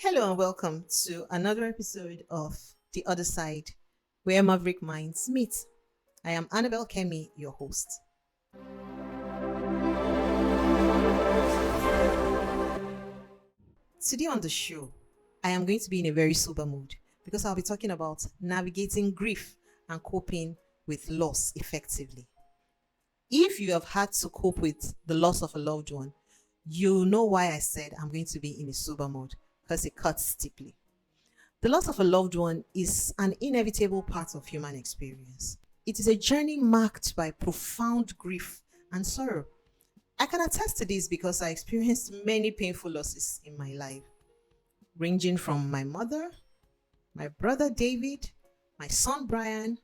Hello and welcome to another episode of The Other Side, where Maverick Minds meet. I am Annabelle Kemi, your host. Today on the show, I am going to be in a very sober mood because I'll be talking about navigating grief and coping with loss effectively. If you have had to cope with the loss of a loved one, you know why I said I'm going to be in a sober mode because it cuts deeply. The loss of a loved one is an inevitable part of human experience. It is a journey marked by profound grief and sorrow. I can attest to this because I experienced many painful losses in my life, ranging from my mother, my brother David, my son Brian,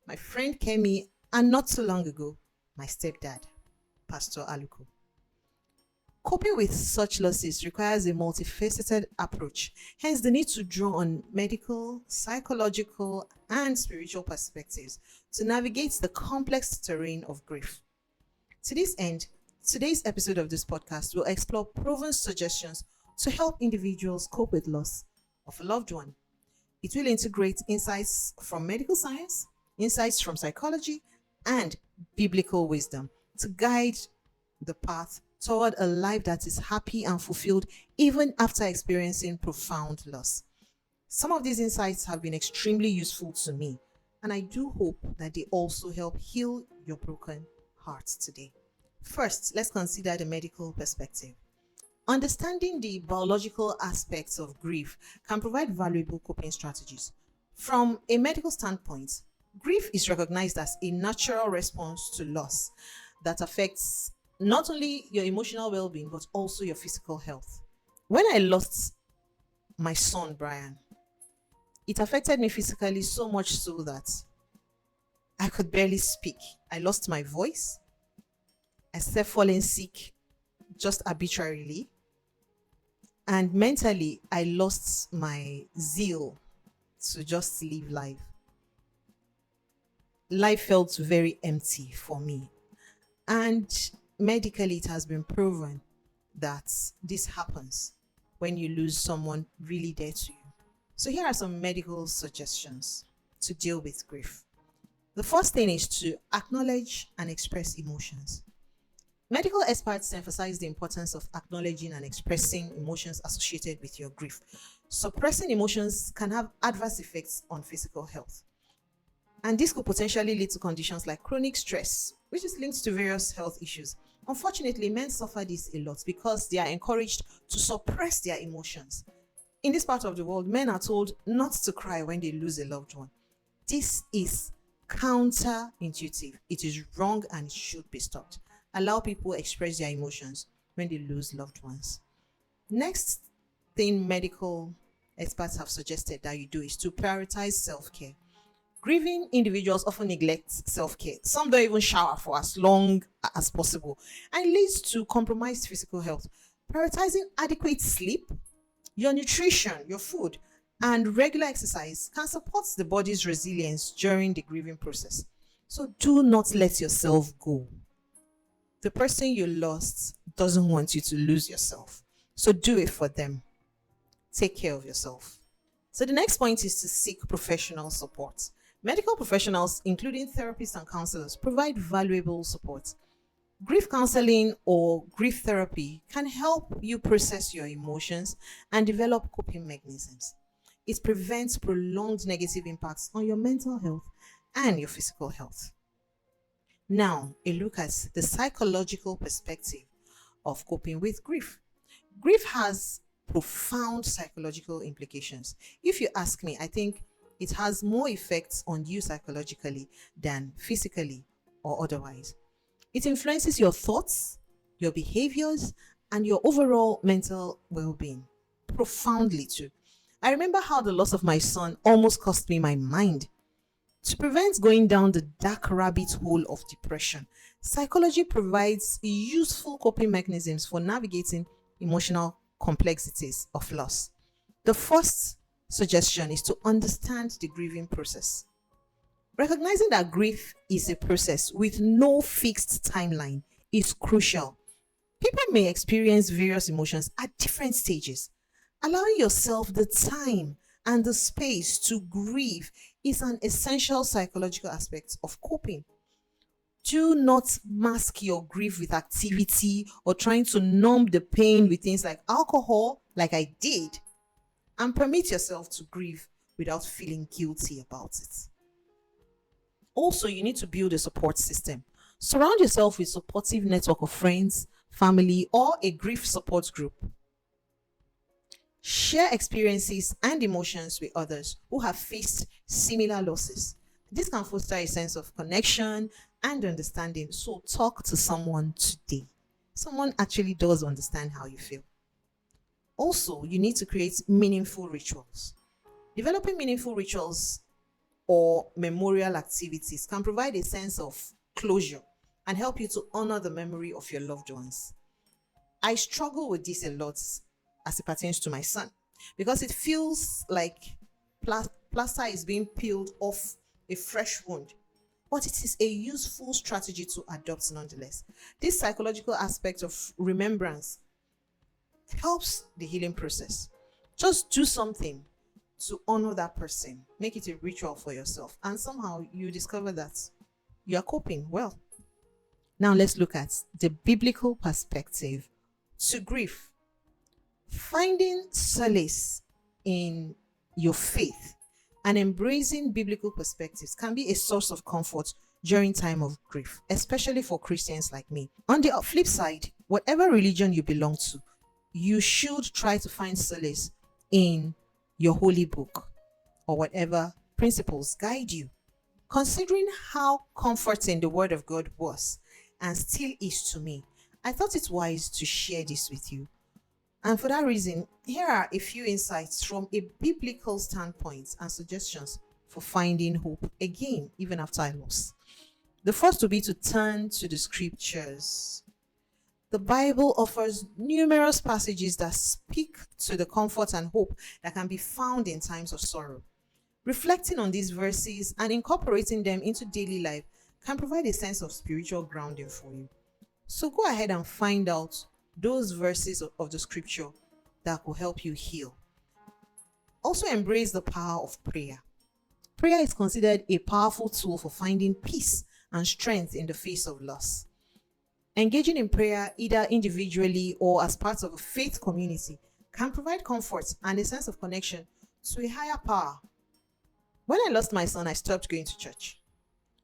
my friend Kemi, and not so long ago, my stepdad, Pastor Aluko. Coping with such losses requires a multifaceted approach, hence the need to draw on medical, psychological, and spiritual perspectives to navigate the complex terrain of grief. To this end, today's episode of this podcast will explore proven suggestions to help individuals cope with loss of a loved one. It will integrate insights from medical science, insights from psychology, and biblical wisdom to guide the path toward a life that is happy and fulfilled even after experiencing profound loss. Some of these insights have been extremely useful to me, and I do hope that they also help heal your broken hearts today. First, let's consider the medical perspective. Understanding the biological aspects of grief can provide valuable coping strategies. From a medical standpoint, grief is recognized as a natural response to loss that affects not only your emotional well-being but also your physical health. When I lost my son Brian, it affected me physically so much so that I could barely speak. I lost my voice. I started falling sick just arbitrarily. And mentally, I lost my zeal to just live life. Life felt very empty for me. And medically, it has been proven that this happens when you lose someone really dear to you. So here are some medical suggestions to deal with grief. The first thing is to acknowledge and express emotions. Medical experts emphasize the importance of acknowledging and expressing emotions associated with your grief. Suppressing emotions can have adverse effects on physical health. And this could potentially lead to conditions like chronic stress, which is linked to various health issues. Unfortunately, men suffer this a lot because they are encouraged to suppress their emotions. In this part of the world, men are told not to cry when they lose a loved one. This is counterintuitive. It is wrong and it should be stopped. Allow people express their emotions when they lose loved ones. Next thing medical experts have suggested that you do is to prioritize self-care. Grieving individuals often neglect self-care. Some don't even shower for as long as possible and it leads to compromised physical health. Prioritizing adequate sleep, your nutrition, your food, and regular exercise can support the body's resilience during the grieving process. So do not let yourself go. The person you lost doesn't want you to lose yourself. So do it for them. Take care of yourself. So the next point is to seek professional support. Medical professionals, including therapists and counselors, provide valuable support. Grief counseling or grief therapy can help you process your emotions and develop coping mechanisms. It prevents prolonged negative impacts on your mental health and your physical health. Now, a look at the psychological perspective of coping with grief. Grief has profound psychological implications. If you ask me, I think it has more effects on you psychologically than physically or otherwise. It influences your thoughts, your behaviors, and your overall mental well-being profoundly too. I remember how the loss of my son almost cost me my mind. To prevent going down the dark rabbit hole of depression, psychology provides useful coping mechanisms for navigating emotional complexities of loss. The first suggestion is to understand the grieving process. Recognizing that grief is a process with no fixed timeline is crucial. People may experience various emotions at different stages, Allowing yourself the time and the space to grieve is an essential psychological aspect of coping. Do not mask your grief with activity or trying to numb the pain with things like alcohol, like I did, and permit yourself to grieve without feeling guilty about it. Also, you need to build a support system. Surround yourself with supportive network of friends, family, or a grief support group. Share experiences and emotions with others who have faced similar losses. This can foster a sense of connection and understanding. So, talk to someone today. Someone actually does understand how you feel. Also, you need to create meaningful rituals. Developing meaningful rituals or memorial activities can provide a sense of closure and help you to honor the memory of your loved ones. I struggle with this a lot as it pertains to my son because it feels like plaster is being peeled off a fresh wound. But it is a useful strategy to adopt nonetheless. This psychological aspect of remembrance helps the healing process. Just do something to honor that person. Make it a ritual for yourself. And somehow you discover that you are coping well. Now let's look at the biblical perspective to grief. Finding solace in your faith and embracing biblical perspectives can be a source of comfort during time of grief, especially for Christians like me. On the flip side, whatever religion you belong to, you should try to find solace in your holy book or whatever principles guide you. Considering how comforting the word of God was and still is to me, I thought it wise to share this with you. And for that reason, here are a few insights from a biblical standpoint and suggestions for finding hope again, even after I lost. The first would be to turn to the scriptures. The Bible offers numerous passages that speak to the comfort and hope that can be found in times of sorrow. Reflecting on these verses and incorporating them into daily life can provide a sense of spiritual grounding for you. So go ahead and find out those verses of the scripture that will help you heal. Also, embrace the power of prayer. Prayer is considered a powerful tool for finding peace and strength in the face of loss. Engaging in prayer, either individually or as part of a faith community, can provide comfort and a sense of connection to a higher power. When I lost my son, I stopped going to church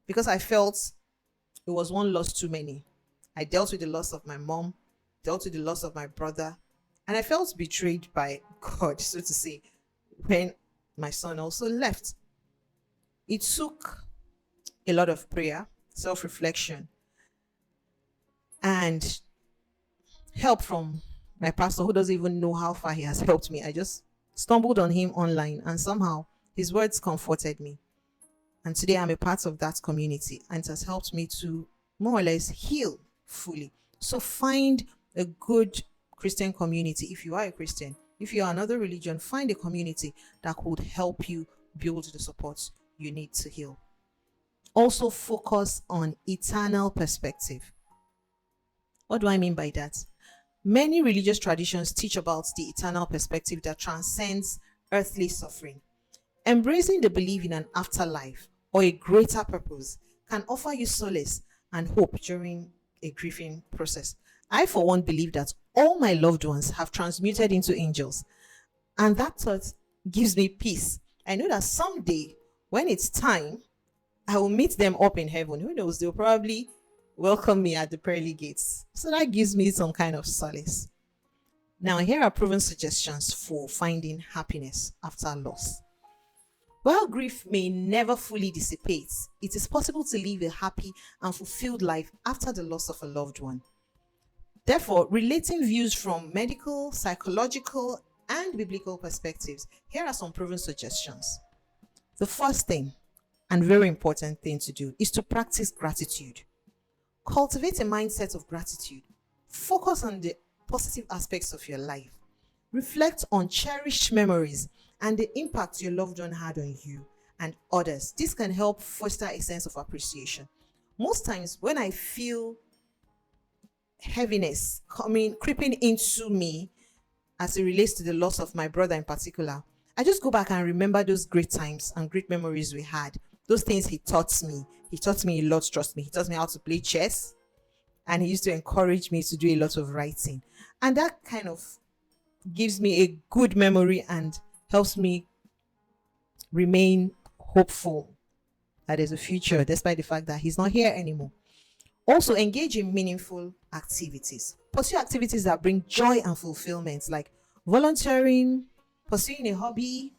because I felt it was one loss too many. I dealt with the loss of my mom, dealt with the loss of my brother, and I felt betrayed by God, so to say, when my son also left. It took a lot of prayer, self-reflection, and help from my pastor, who doesn't even know how far he has helped me. I just stumbled on him online, and somehow his words comforted me. And today I'm a part of that community, and it has helped me to more or less heal fully. So find a good Christian community. If you are a Christian, if you are another religion, find a community that could help you build the support you need to heal. Also focus on eternal perspective. What do I mean by that? Many religious traditions teach about the eternal perspective that transcends earthly suffering. Embracing the belief in an afterlife or a greater purpose can offer you solace and hope during a grieving process. I, for one, believe that all my loved ones have transmuted into angels, and that thought gives me peace. I know that someday, when it's time, I will meet them up in heaven. Who knows? They'll probably welcome me at the pearly gates. So that gives me some kind of solace. Now, here are proven suggestions for finding happiness after loss. While grief may never fully dissipate, it is possible to live a happy and fulfilled life after the loss of a loved one. Therefore, relating views from medical, psychological, and biblical perspectives, here are some proven suggestions. The first thing, and very important thing to do, is to practice gratitude. Cultivate a mindset of gratitude. Focus on the positive aspects of your life. Reflect on cherished memories and the impact your loved one had on you and others. This can help foster a sense of appreciation. Most times when I feel heaviness creeping into me, as it relates to the loss of my brother in particular, I just go back and remember those great times and great memories we had. Those things he taught me. He taught me a lot, trust me. He taught me how to play chess, and he used to encourage me to do a lot of writing. And that kind of gives me a good memory and helps me remain hopeful that there's a future despite the fact that he's not here anymore. Also, engage in meaningful activities. Pursue activities that bring joy and fulfillment, like volunteering, pursuing a hobby,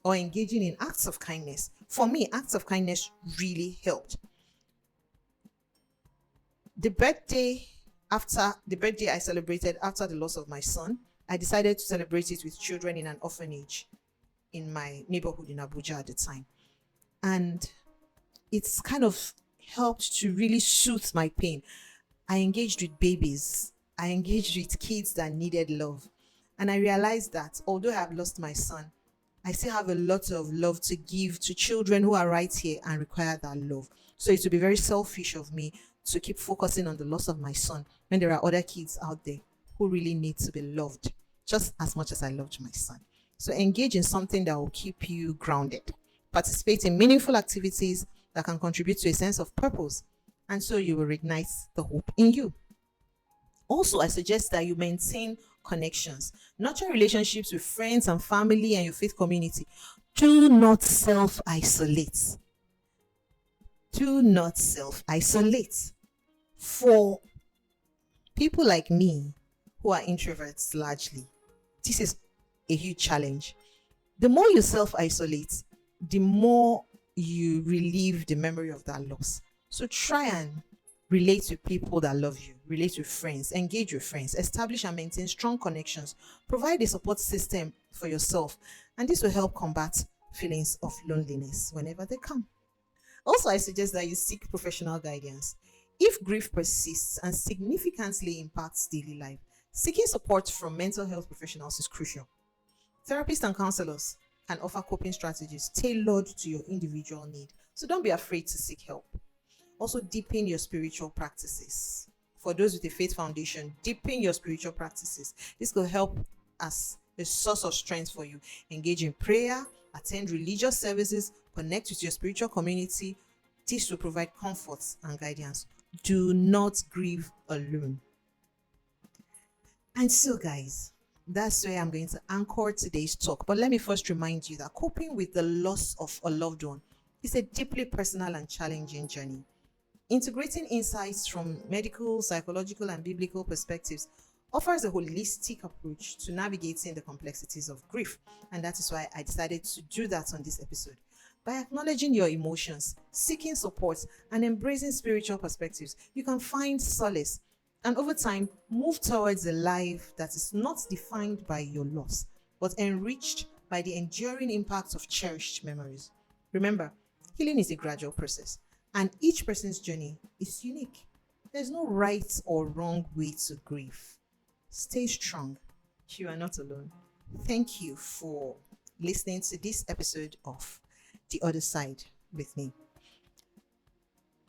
or engaging in acts of kindness. For me, acts of kindness really helped. The birthday I celebrated after the loss of my son, I decided to celebrate it with children in an orphanage in my neighborhood in Abuja at the time. And it's kind of helped to really soothe my pain. I engaged with babies. I engaged with kids that needed love. And I realized that although I have lost my son, I still have a lot of love to give to children who are right here and require that love. So it would be very selfish of me to keep focusing on the loss of my son when there are other kids out there who really need to be loved just as much as I loved my son. So engage in something that will keep you grounded. Participate in meaningful activities that can contribute to a sense of purpose. And so you will reignite the hope in you. Also, I suggest that you maintain connections. Nurture relationships with friends and family and your faith community. Do not self-isolate. Do not self-isolate. For people like me who are introverts largely, this is a huge challenge. The more you self-isolate, the more you relieve the memory of that loss. So try and relate with people that love you, relate with friends, engage with friends, establish and maintain strong connections, provide a support system for yourself, and this will help combat feelings of loneliness whenever they come. Also, I suggest that you seek professional guidance. If grief persists and significantly impacts daily life, seeking support from mental health professionals is crucial. Therapists and counselors can offer coping strategies tailored to your individual need. So don't be afraid to seek help. Also, deepen your spiritual practices. For those with a faith foundation, deepen your spiritual practices. This will help as a source of strength for you. Engage in prayer, attend religious services, connect with your spiritual community. This will provide comfort and guidance. Do not grieve alone. And so, guys, that's where I'm going to anchor today's talk. But let me first remind you that coping with the loss of a loved one is a deeply personal and challenging journey. Integrating insights from medical, psychological, and biblical perspectives offers a holistic approach to navigating the complexities of grief. And that is why I decided to do that on this episode. By acknowledging your emotions, seeking support, and embracing spiritual perspectives, you can find solace and over time move towards a life that is not defined by your loss, but enriched by the enduring impact of cherished memories. Remember, healing is a gradual process, and each person's journey is unique. There's no right or wrong way to grieve. Stay strong. You are not alone. Thank you for listening to this episode of The Other Side with me.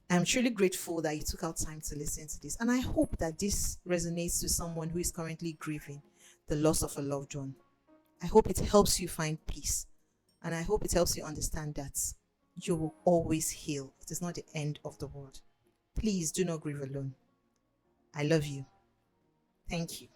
I'm truly grateful that you took out time to listen to this, and I hope that this resonates to someone who is currently grieving the loss of a loved one. I hope it helps you find peace, and I hope it helps you understand that you will always heal. It is not the end of the world. Please do not grieve alone. I love you. Thank you.